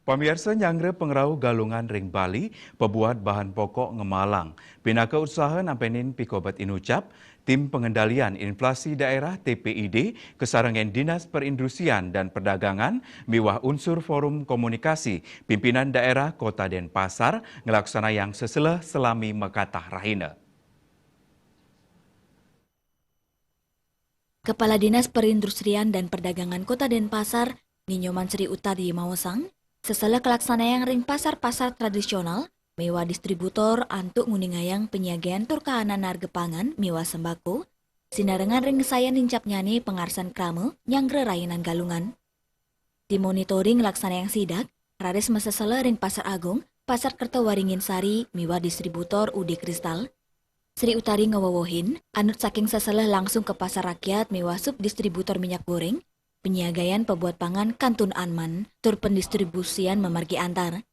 Pamirsa nyangre pengrau galungan ring Bali, pebuat bahan pokok ngemalang. Pinaka usaha nampenin pikobat inucap, tim pengendalian inflasi daerah TPID, kesarangan Dinas Perindustrian dan Perdagangan, miwah unsur forum komunikasi, pimpinan daerah Kota Denpasar, ngelaksana yang seselah selami Mekatah Rahina. Kepala Dinas Perindustrian dan Perdagangan Kota Denpasar, Ninyoman Sri Utadi Mawasang, setelah kelaksanaan ring pasar-pasar tradisional, mewah distributor antuk nguningayang penyagaan turkahanan harga pangan mewah sembako, sinarengan ring saya nincap nyani pengarsan krame nyangre rainan galungan. Di monitoring laksana yang sidak, raris mesesele ring Pasar Agung, Pasar Kertawaringin Sari, mewah distributor UD Kristal, Sri Utari ngewowohin, anut saking seselah langsung ke pasar rakyat mewah subdistributor minyak goreng, penyiagayan pebuat pangan Kantun Anman, tur pendistribusian memargi antar.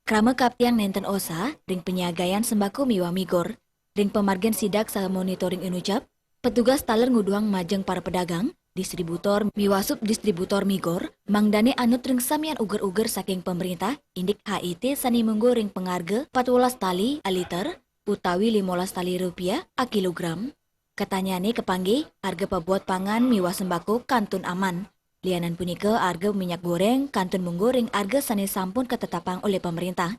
Krama kaptiang nenten osa, ring penyiagayan sembako mewah migor, ring pemargen sidak saha monitoring inucap, petugas taler nguduang majeng para pedagang, distributor mewah subdistributor migor, mangdane anut ring samian uger-uger saking pemerintah, indik HIT sani munggu ring pengarga 14 tali a liter, utawi 15 tali rupiah a kilogram. Katanyane kepanggih harga pebuat pangan miwah sembako Kantun aman. Lianan punika harga minyak goreng Kantun menggoreng harga sane sampun ketetapang oleh pemerintah.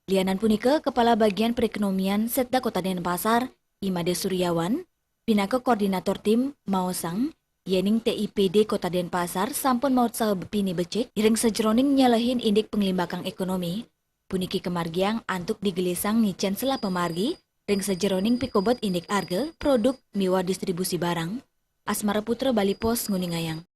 Lianan punika Kepala Bagian Perekonomian Setda Kota Denpasar, Imade Suryawan, pinaka Koordinator Tim Maosang, yening TIPD Kota Denpasar sampun maut saha bepini becik, iring sejroning nyalahin indik penglimbakang ekonomi. Puniki kemargiang antuk digelisang ngicen selah pemargi, ring sejeroning pikobot indik arge, produk miwa distribusi barang. Asmara Putra Bali Pos Nguningayang.